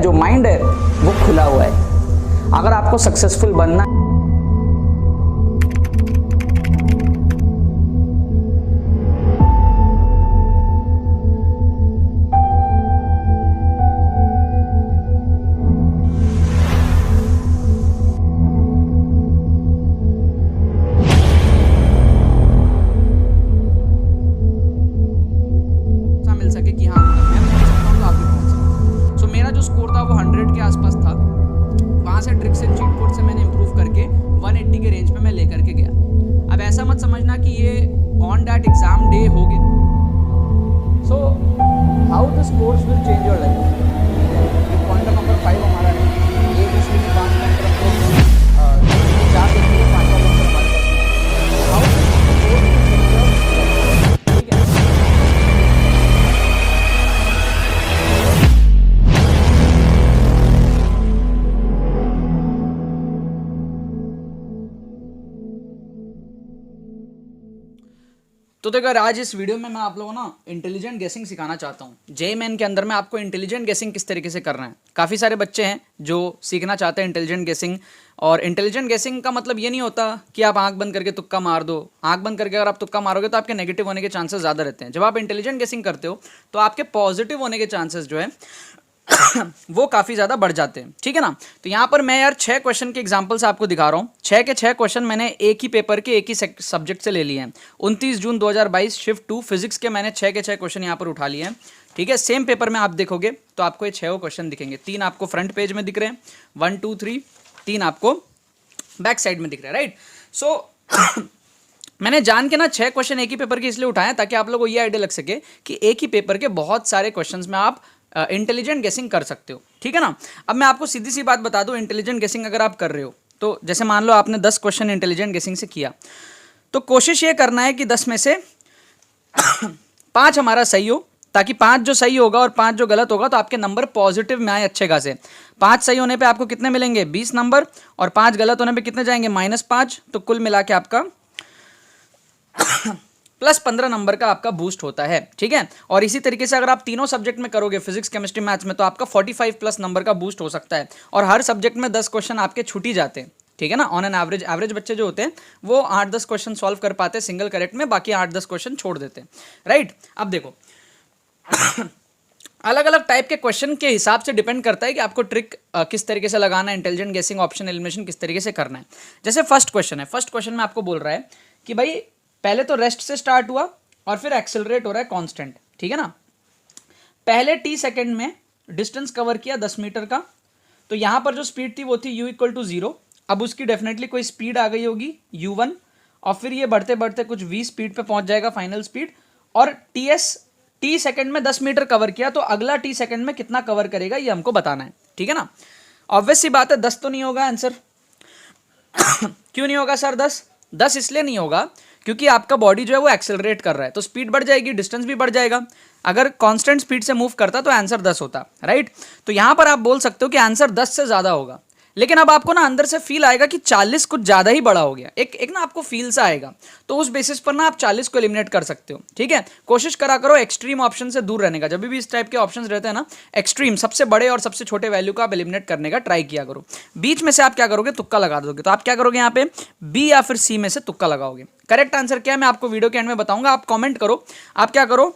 जो माइंड है वो खुला हुआ है। अगर आपको सक्सेसफुल बनना है मिल सके कि हाँ मैं पहुंच सकता हूँ तो आप भी पहुंच सकते। सो मेरा जो स्कोर था वो 100 के आसपास था। वहाँ से ट्रिक्स एंड चीट कोड से मैंने इंप्रूव करके 180 के रेंज पे मैं लेकर के गया। अब ऐसा मत समझना कि ये ऑन दैट एग्जाम डे हो गया। So how the scores will change your life. Point number 5 हमारा है ये दूसरे में 5 पॉइंट रखो, 4 देखिए 5 पॉइंट हमारे पास। How the scores will change your life, ठीक है। तो देखो आज इस वीडियो में मैं आप लोगों ना इंटेलिजेंट गेसिंग सिखाना चाहता हूँ। जेईई के अंदर में आपको इंटेलिजेंट गेसिंग किस तरीके से करना है। काफ़ी सारे बच्चे हैं जो सीखना चाहते हैं इंटेलिजेंट गेसिंग। और इंटेलिजेंट गेसिंग का मतलब ये नहीं होता कि आप आंख बंद करके तुक्का मार दो। आंख बंद करके अगर आप तुक्का मारोगे तो आपके नेगेटिव होने के चांसेस ज़्यादा रहते हैं। जब आप इंटेलिजेंट गेसिंग करते हो तो आपके पॉजिटिव होने के चांसेस जो है वो काफ़ी ज़्यादा बढ़ जाते हैं, ठीक है ना। तो यहाँ पर मैं यार 6 क्वेश्चन के एग्जांपल्स आपको दिखा रहा हूँ। 6 के 6 क्वेश्चन मैंने एक ही पेपर के एक ही सब्जेक्ट से ले लिए हैं। 29 जून 2022 शिफ्ट 2 फिजिक्स के मैंने 6 के 6 क्वेश्चन यहाँ पर उठा लिए हैं, ठीक है। सेम पेपर में आप देखोगे तो आपको ये 6 क्वेश्चन दिखेंगे। 3 आपको फ्रंट पेज में दिख रहे हैं, 1 2 3, 3 आपको बैक साइड में दिख रहा है, राइट। सो मैंने जान के ना 6 क्वेश्चन एक ही पेपर के इसलिए उठाए ताकि आप लोगों को ये आइडिया लग सके कि एक ही पेपर के बहुत सारे क्वेश्चंस में आप इंटेलिजेंट गेसिंग कर सकते हो, ठीक है ना। अब मैं आपको सीधी सी बात बता दूं, इंटेलिजेंट गेसिंग अगर आप कर रहे हो तो जैसे मान लो आपने 10 क्वेश्चन इंटेलिजेंट गेसिंग से किया तो कोशिश ये करना है कि 10 में से 5 हमारा सही हो, ताकि 5 जो सही होगा और 5 जो गलत होगा तो आपके नंबर पॉजिटिव में आए अच्छे खासे। 5 सही होने पे आपको कितने मिलेंगे 20 नंबर, और 5 गलत होने पे कितने जाएंगे -5। तो कुल मिला के आपका +15 नंबर का आपका बूस्ट होता है, ठीक है। और इसी तरीके से अगर आप तीनों सब्जेक्ट में करोगे फिजिक्स केमिस्ट्री मैथ्स में तो आपका 45+ नंबर का बूस्ट हो सकता है। और हर सब्जेक्ट में 10 क्वेश्चन आपके छूट ही जाते हैं, ठीक है ना। ऑन एन एवरेज बच्चे जो होते हैं वो 8-10 क्वेश्चन सॉल्व कर पाते हैं सिंगल करेक्ट में, बाकी 8-10 क्वेश्चन छोड़ देते हैं, राइट। अब देखो अलग अलग टाइप के क्वेश्चन के हिसाब से डिपेंड करता है कि आपको ट्रिक किस तरीके से लगाना है, इंटेलिजेंट गेसिंग ऑप्शन एलिमिनेशन किस तरीके से करना है। जैसे फर्स्ट क्वेश्चन है, फर्स्ट क्वेश्चन में आपको बोल रहा है कि भाई पहले तो रेस्ट से स्टार्ट हुआ और फिर एक्सेलरेट हो रहा है कांस्टेंट, ठीक है ना। पहले t सेकंड में डिस्टेंस कवर किया 10 मीटर का, तो यहां पर जो स्पीड थी वो थी u = 0। अब उसकी डेफिनेटली कोई स्पीड आ गई होगी u1, और फिर ये बढ़ते बढ़ते कुछ v स्पीड पे पहुंच जाएगा फाइनल स्पीड। और t सेकंड में 10 मीटर कवर किया तो अगला t सेकंड में कितना कवर करेगा ये हमको बताना है, ठीक है ना। ऑब्वियस सी बात है 10 तो नहीं होगा आंसर। क्यों नहीं होगा सर 10 इसलिए नहीं होगा क्योंकि आपका बॉडी जो है वो एक्सेलरेट कर रहा है तो स्पीड बढ़ जाएगी, डिस्टेंस भी बढ़ जाएगा। अगर कांस्टेंट स्पीड से मूव करता तो आंसर 10 होता, राइट। तो यहां पर आप बोल सकते हो कि आंसर 10 से ज्यादा होगा, लेकिन अब आपको ना अंदर से फील आएगा कि 40 कुछ ज्यादा ही बड़ा हो गया। एक ना आपको फील सा आएगा, तो उस बेसिस पर ना आप 40 को एलिमिनेट कर सकते हो, ठीक है। कोशिश करा करो एक्सट्रीम ऑप्शन से दूर रहने का। जब भी इस टाइप के ऑप्शंस रहते हैं ना, एक्सट्रीम सबसे बड़े और सबसे छोटे वैल्यू का आप एलिमिनेट करने का ट्राई किया करो। बीच में से आप क्या करोगे, तुक्का लगा दोगे। तो आप क्या करोगे यहाँ पे बी या फिर सी में से तुक्का लगाओगे। करेक्ट आंसर क्या है मैं आपको वीडियो के एंड में बताऊंगा। आप कॉमेंट करो, आप क्या करो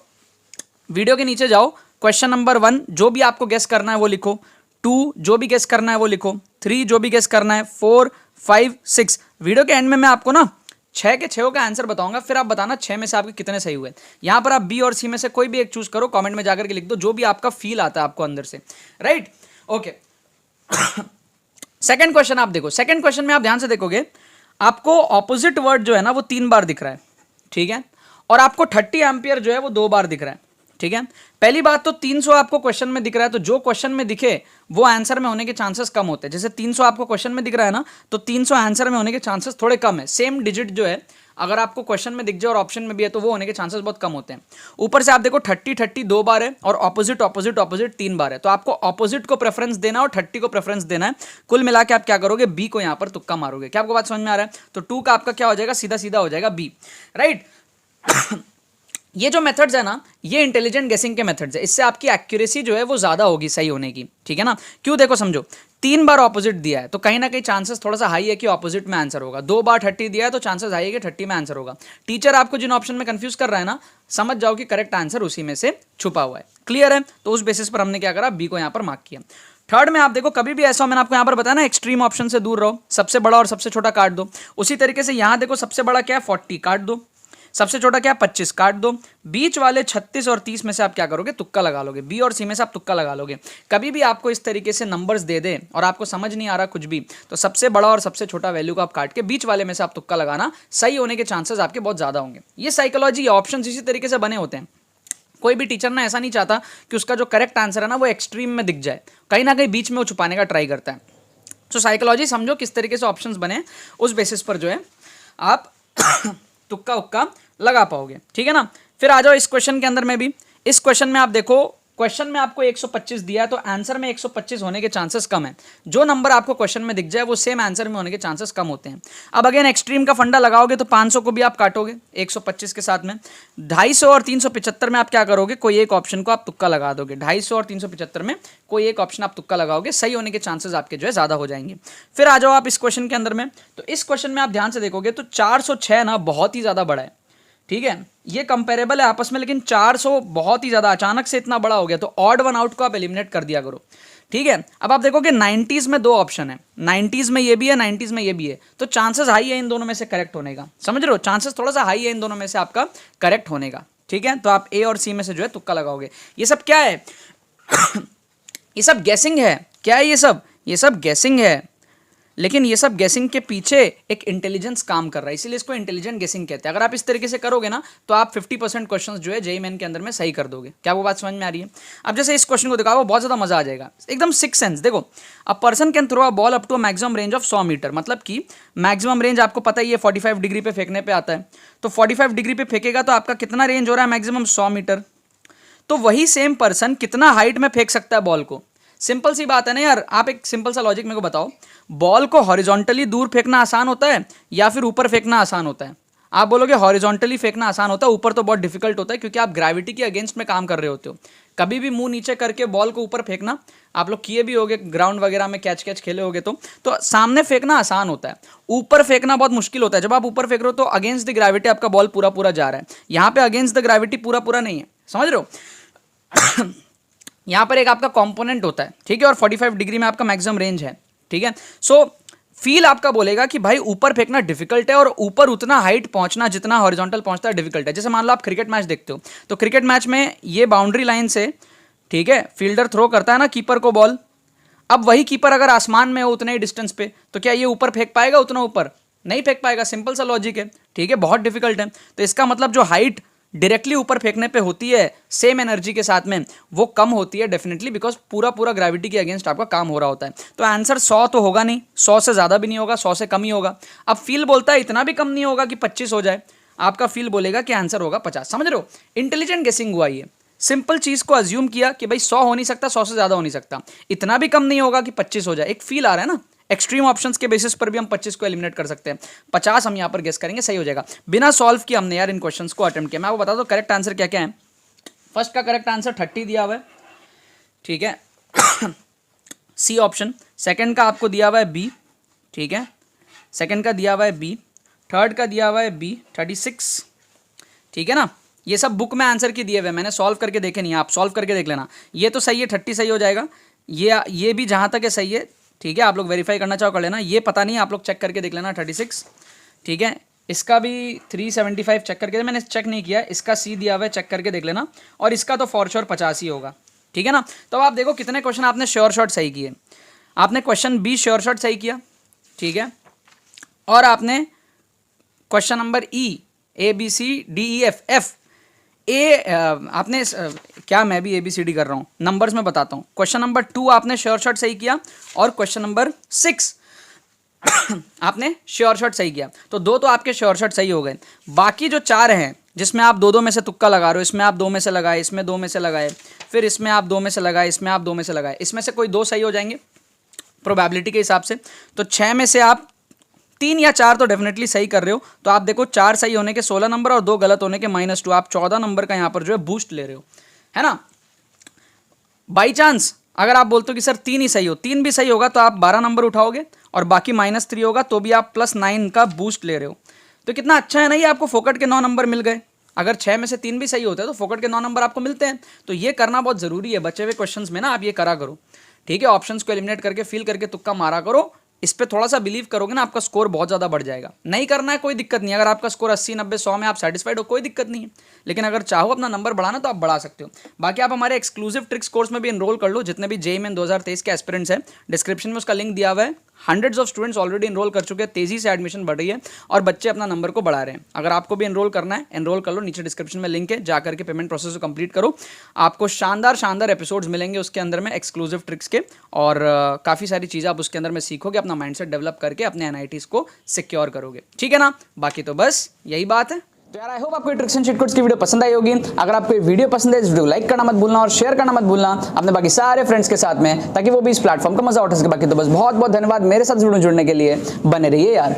वीडियो के नीचे जाओ, क्वेश्चन नंबर 1 जो भी आपको गेस करना है वो लिखो, 2 जो भी गेस करना है वो लिखो, 3 जो भी गेस करना है, 4 5 6। वीडियो के एंड में मैं आपको ना 6 के 6 का आंसर बताऊंगा, फिर आप बताना 6 में से आपके कितने सही हुए। यहां पर आप बी और सी में से कोई भी एक चूज करो, कमेंट में जाकर के लिख दो जो भी आपका फील आता है आपको अंदर से, राइट। ओके सेकंड क्वेश्चन आप देखो। सेकंड क्वेश्चन में आप ध्यान से देखोगे आपको ऑपोजिट वर्ड जो है ना वो 3 बार दिख रहा है, ठीक है। और आपको 30 एम्पियर जो है वो 2 बार दिख रहा है, ठीक है। पहली बात तो 300 आपको क्वेश्चन में दिख रहा है, तो जो क्वेश्चन में दिखे वो आंसर में होने के चांसेस कम होते हैं। जैसे 300 आपको क्वेश्चन में दिख रहा है ना, तो 300 आंसर में होने के चांसेस थोड़े कम है। सेम डिजिट जो है अगर आपको क्वेश्चन में दिख जाए और ऑप्शन में भी है तो वो होने के चांसेस बहुत कम होते हैं। ऊपर से आप देखो 30 2 बार है और ऑपोजिट 3 बार है, तो आपको ऑपोजिट को प्रेफरेंस देना और 30 को प्रेफरेंस देना है। कुल मिला के आप क्या करोगे, बी को यहां पर तुक्का मारोगे। क्या आपको बात समझ में आ रहा है? तो 2 का आपका क्या हो जाएगा, सीधा सीधा हो जाएगा बी, राइट। ये जो मेथड्स है ना, ये इंटेलिजेंट गेसिंग के मेथड्स है, इससे आपकी एक्यूरेसी जो है वो ज़्यादा होगी सही होने की, ठीक है ना। क्यों, देखो समझो, 3 बार ऑपोजिट दिया है तो कहीं ना कहीं चांसेस थोड़ा सा हाई है कि ऑपोजिट में आंसर होगा। 2 बार 30 दिया है तो चांसेस हाई है कि 30 में आंसर होगा। टीचर आपको जिन ऑप्शन में कंफ्यूज कर रहा है ना, समझ जाओ कि करेक्ट आंसर उसी में से छुपा हुआ है। क्लियर है? तो उस बेसिस पर हमने क्या करा, बी को यहाँ पर मार्क किया। थर्ड में आप देखो, कभी भी ऐसा हो, मैंने आपको यहाँ पर बताया ना, एक्सट्रीम ऑप्शन से दूर रहो, सबसे बड़ा और सबसे छोटा काट दो। उसी तरीके से यहाँ देखो, सबसे बड़ा क्या है 40, काट दो। सबसे छोटा क्या है 25, काट दो। बीच वाले 36 और 30 में से आप क्या करोगे, तुक्का लगा लोगे। बी और सी में से आप तुक्का लगा लोगे। कभी भी आपको इस तरीके से नंबर्स दे दे और आपको समझ नहीं आ रहा कुछ भी, तो सबसे बड़ा और सबसे छोटा वैल्यू को आप काट के बीच वाले में से आप तुक्का लगाना, सही होने के चांसेस आपके बहुत ज़्यादा होंगे। ये साइकोलॉजी, ऑप्शन इसी तरीके से बने होते हैं। कोई भी टीचर ना ऐसा नहीं चाहता कि उसका जो करेक्ट आंसर है ना वो एक्सट्रीम में दिख जाए, कहीं ना कहीं बीच में वो छुपाने का ट्राई करता है। तो साइकोलॉजी समझो किस तरीके से ऑप्शंस बने, उस बेसिस पर जो है आप तुक्का उक्का लगा पाओगे, ठीक है ना। फिर आ जाओ इस क्वेश्चन के अंदर में भी। इस क्वेश्चन में आप देखो, क्वेश्चन में आपको 125 दिया है तो आंसर में 125 होने के चांसेस कम है। जो नंबर आपको क्वेश्चन में दिख जाए वो सेम आंसर में होने के चांसेस कम होते हैं। अब अगेन एक्सट्रीम का फंडा लगाओगे तो 500 को भी आप काटोगे 125 के साथ में। 250 और 375 में आप क्या करोगे, कोई एक ऑप्शन को आप तुक्का लगा दोगे। 250 और 375 में कोई एक ऑप्शन आप तुक्का लगाओगे, सही होने के चांसेस आपके जो है ज़्यादा हो जाएंगे। फिर आ जाओ आप इस क्वेश्चन के अंदर में। तो इस क्वेश्चन में आप ध्यान से देखोगे तो 406 ना बहुत ही ज़्यादा बड़ा है, ठीक है। ये कंपेरेबल है आपस में, लेकिन 400 बहुत ही ज़्यादा अचानक से इतना बड़ा हो गया, तो ऑड वन आउट को आप एलिमिनेट कर दिया करो, ठीक है। अब आप देखोगे 90s में 2 ऑप्शन है, 90s में ये भी है, 90s में ये भी है, तो चांसेस हाई है इन दोनों में से करेक्ट होने का। समझ रहे हो, चांसेस थोड़ा सा हाई है इन दोनों में से आपका करेक्ट होने का, ठीक है। तो आप ए और सी में से जो है तुक्का लगाओगे। ये सब क्या है ये सब गैसिंग है। क्या है ये सब? ये सब गैसिंग है, लेकिन ये सब गैसिंग के पीछे एक इंटेलिजेंस काम कर रहा है, इसीलिए इसको इंटेलिजेंट गैसिंग कहते हैं। अगर आप इस तरीके से करोगे ना तो आप 50% क्वेश्चंस जो है जेईई मेन के अंदर में सही कर दोगे। क्या वो बात समझ में आ रही है? अब जैसे इस क्वेश्चन को दिखाओ, बहुत ज़्यादा मजा आ जाएगा, एकदम सिक्स सेंस। देखो, a person can throw a ball up to a maximum range of 100 metre, मतलब कि मैक्सिमम रेंज आपको पता ही है 45 डिग्री पे फेंकने पे आता है। तो 45 डिग्री पे फेंकेगा तो आपका कितना रेंज हो रहा है, मैक्सिमम 100 मीटर। तो वही सेम पर्सन कितना हाइट में फेंक सकता है बॉल को? सिंपल सी बात है ना यार। आप एक सिंपल सा लॉजिक मेरे को बताओ, बॉल को हॉरिजॉन्टली दूर फेंकना आसान होता है या फिर ऊपर फेंकना आसान होता है? आप बोलोगे हॉरिजॉन्टली फेंकना आसान होता है, ऊपर तो बहुत डिफिकल्ट होता है, क्योंकि आप ग्रेविटी के अगेंस्ट में काम कर रहे होते हो। कभी भी मुंह नीचे करके बॉल को ऊपर फेंकना आप लोग किए भी होगे, ग्राउंड वगैरह में कैच कैच खेले होगे, तो सामने फेंकना आसान होता है, ऊपर फेंकना बहुत मुश्किल होता है। जब आप ऊपर फेंक रहे हो तो अगेंस्ट द ग्रेविटी आपका बॉल पूरा पूरा जा रहा है, यहाँ पे अगेंस्ट द ग्रेविटी पूरा पूरा नहीं है, समझ रहे हो। यहाँ पर एक आपका कंपोनेंट होता है, ठीक है, और 45 डिग्री में आपका मैक्सिमम रेंज है, ठीक है। सो फील आपका बोलेगा कि भाई ऊपर फेंकना डिफिकल्ट है और ऊपर उतना हाइट पहुंचना जितना हॉरिजॉन्टल पहुंचता है डिफिकल्ट है। जैसे मान लो आप क्रिकेट मैच देखते हो, तो क्रिकेट मैच में ये बाउंड्री लाइन से, ठीक है, फील्डर थ्रो करता है ना कीपर को बॉल। अब वही कीपर अगर आसमान में हो उतने ही डिस्टेंस पे, तो क्या ये ऊपर फेंक पाएगा? उतना ऊपर नहीं फेंक पाएगा, सिंपल सा लॉजिक है, ठीक है, बहुत डिफिकल्ट है। तो इसका मतलब जो हाइट डायरेक्टली ऊपर फेंकने पे होती है सेम एनर्जी के साथ में, वो कम होती है डेफिनेटली, बिकॉज पूरा पूरा ग्रेविटी के अगेंस्ट आपका काम हो रहा होता है। तो आंसर 100 तो होगा नहीं, 100 से ज़्यादा भी नहीं होगा, 100 से कम ही होगा। अब फील बोलता है इतना भी कम नहीं होगा कि 25 हो जाए, आपका फील बोलेगा कि आंसर होगा 50। समझ रहे हो, इंटेलिजेंट गेसिंग हुआ ये। सिंपल चीज़ को अज्यूम किया कि भाई 100 हो नहीं सकता, 100 से ज़्यादा हो नहीं सकता, इतना भी कम नहीं होगा कि 25 हो जाए। एक फील आ रहा है ना, एक्सट्रीम ऑप्शंस के बेसिस पर भी हम 25 को एलिमिनेट कर सकते हैं, 50 हम यहाँ पर गेस करेंगे, सही हो जाएगा। बिना सॉल्व किए हमने यार इन क्वेश्चंस को अटेम्प्ट किया। मैं आपको बता दो करेक्ट आंसर क्या क्या है। फर्स्ट का करेक्ट आंसर 30 दिया हुआ है, ठीक है, सी ऑप्शन। सेकंड का आपको दिया हुआ है बी, ठीक है, सेकंड का दिया हुआ है बी। थर्ड का दिया हुआ है बी 36, ठीक है ना। ये सब बुक में आंसर की दिए हुए, मैंने सॉल्व करके देखे नहीं, आप सॉल्व करके देख लेना। ये तो सही है, 30 सही हो जाएगा। ये भी जहाँ तक है सही है, ठीक है, आप लोग वेरीफाई करना चाहो कर लेना। ये पता नहीं, आप लोग चेक करके देख लेना 36, ठीक है। इसका भी 375 चेक करके, मैंने चेक नहीं किया, इसका सी दिया हुआ है, चेक करके देख लेना। और इसका तो फॉर श्योर 50 ही होगा, ठीक है ना। तो आप देखो कितने क्वेश्चन आपने श्योर शॉट सही किए। आपने क्वेश्चन बी श्योर शॉट सही किया, ठीक है, और आपने question number E A B C D E F F आपने क्या, मैं भी ABCD कर रहा हूँ, नंबर्स में बताता हूँ। क्वेश्चन नंबर 2 आपने श्योर शॉट सही किया, और क्वेश्चन नंबर 6 आपने श्योर शॉट सही किया। तो 2 तो आपके श्योर शॉट सही हो गए। बाकी जो 4 हैं जिसमें आप 2-2 में से तुक्का लगा रहे हो, इसमें आप 2 में से लगाए, इसमें 2 में से लगाए, फिर इसमें आप 2 में से लगाए, इसमें आप 2 में से लगाए, इसमें से कोई 2 सही हो जाएंगे प्रोबेबिलिटी के हिसाब से। तो 6 में से आप 3 या 4 तो डेफिनेटली सही कर रहे हो, तो आप देखो 4 सही होने के 16 नंबर और 2 गलत होने के -2, आप 14 नंबर का यहाँ पर जो है बूस्ट ले रहे हो, है ना। बाई चांस अगर आप बोलते हो कि सर 3 ही सही हो, 3 भी सही होगा तो आप 12 नंबर उठाओगे और बाकी -3 होगा तो भी आप +9 का बूस्ट ले रहे हो। तो कितना अच्छा है ना, ये आपको फोकट के 9 नंबर मिल गए। अगर 6 में से 3 भी सही होते हैं तो फोकट के 9 नंबर आपको मिलते हैं। तो ये करना बहुत जरूरी है बचे हुए क्वेश्चंस में ना, आप ये करा करो, ठीक है। ऑप्शंस को एलिमिनेट करके फील करके तुक्का मारा करो, इस पे थोड़ा सा बिलीव करोगे ना, आपका स्कोर बहुत ज़्यादा बढ़ जाएगा। नहीं करना है कोई दिक्कत नहीं, अगर आपका स्कोर 80 90 100 में आप सेटिस्फाइड हो कोई दिक्कत नहीं है, लेकिन अगर चाहो अपना नंबर बढ़ाना तो आप बढ़ा सकते हो। बाकी आप हमारे एक्सक्लूसिव ट्रिक्स कोर्स में भी एनरोल कर लो, जितने भी जेईई मेन 2023 के एस्पिरेंट्स हैं, डिस्क्रिप्शन में उसका लिंक दिया हुआ है। Hundreds of students already enrol कर चुके हैं, तेजी से एडमिशन बढ़ रही है और बच्चे अपना नंबर को बढ़ा रहे हैं। अगर आपको भी एनरोल करना है, एनरोल कर लो, नीचे डिस्क्रिप्शन में लिंक है, जाकर के पेमेंट प्रोसेस को कंप्लीट करो। आपको शानदार शानदार एपिसोड्स मिलेंगे उसके अंदर में एक्सक्लूसिव ट्रिक्स के, और काफ़ी सारी चीज़ें आप उसके अंदर में सीखोगे, अपना माइंडसेट डेवलप करके अपने एनआईटीज को सिक्योर करोगे, ठीक है ना। बाकी तो बस यही बात है। तो यार आई होप आपको ट्रिक्स एंड चीट कोड्स की वीडियो पसंद आई होगी। अगर आपको ये वीडियो पसंद है, इस वीडियो को लाइक करना मत भूलना और शेयर करना मत भूलना अपने बाकी सारे फ्रेंड्स के साथ में, ताकि वो भी इस प्लेटफॉर्म का मजा उठा सके। बाकी तो बस बहुत बहुत धन्यवाद मेरे साथ जुड़ने के लिए, बने रहिए यार।